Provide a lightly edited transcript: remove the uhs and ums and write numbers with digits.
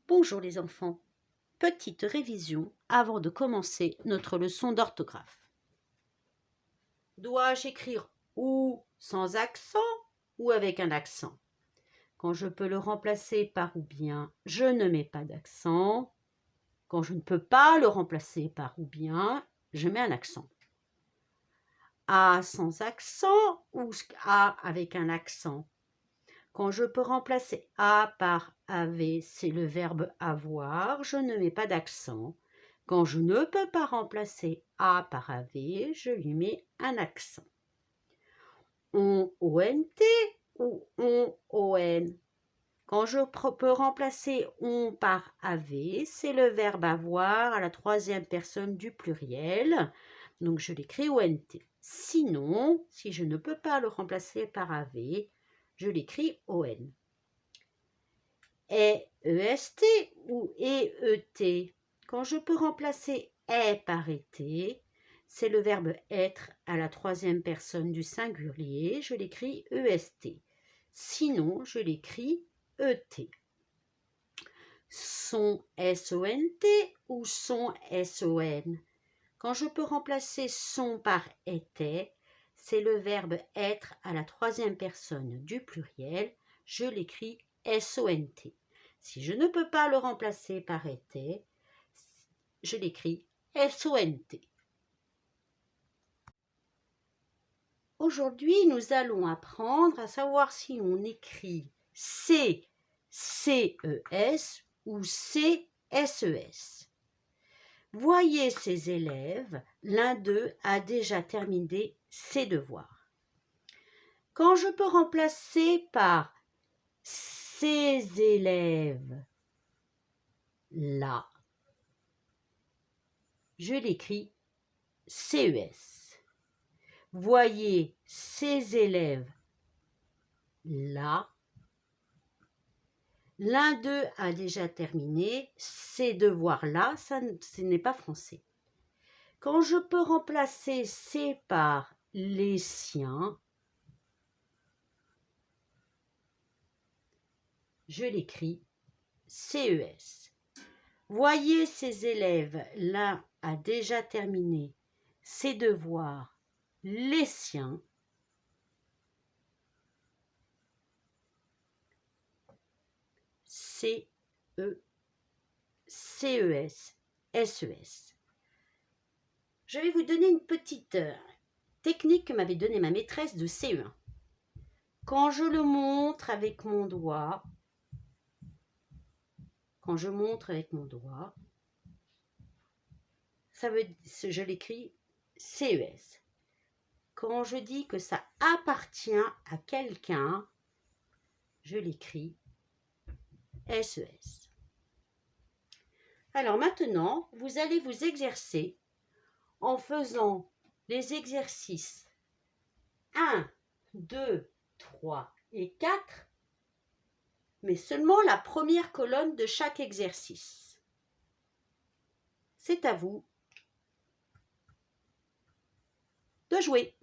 Bonjour les enfants, petite révision avant de commencer notre leçon d'orthographe. Dois-je écrire OU sans accent ou avec un accent? Quand je peux le remplacer par ou bien, je ne mets pas d'accent. Quand je ne peux pas le remplacer par ou bien, je mets un accent. A sans accent ou A avec un accent? Quand je peux remplacer A par AV, c'est le verbe avoir, je ne mets pas d'accent. Quand je ne peux pas remplacer A par AV, je lui mets un accent. ONT ou ON? Quand je peux remplacer ON par AV, c'est le verbe avoir à la troisième personne du pluriel. Donc je l'écris ONT. Sinon, si je ne peux pas le remplacer par AV, je l'écris ON. EST ou EET? Quand je peux remplacer est par été, c'est le verbe être à la troisième personne du singulier, je l'écris EST. Sinon, je l'écris ET. Son SONT ou son SON? Quand je peux remplacer son par était, c'est le verbe être à la troisième personne du pluriel, je l'écris SONT. Si je ne peux pas le remplacer par était, je l'écris SONT. Aujourd'hui, nous allons apprendre à savoir si on écrit C, CES ou CSES. Voyez ces élèves, l'un d'eux a déjà terminé ses devoirs. Quand je peux remplacer par ces élèves là, je l'écris CES. Voyez ces élèves là. L'un d'eux a déjà terminé ses devoirs là, ce n'est pas français. Quand je peux remplacer ces par les siens, je l'écris CES. Voyez ces élèves, l'un a déjà terminé ses devoirs, les siens. CE, CES, SES. Je vais vous donner une petite technique que m'avait donnée ma maîtresse de CE1. Quand je le montre avec mon doigt, je l'écris CES. Quand je dis que ça appartient à quelqu'un, je l'écris SES. Alors maintenant, vous allez vous exercer en faisant les exercices 1, 2, 3 et 4, mais seulement la première colonne de chaque exercice. C'est à vous de jouer.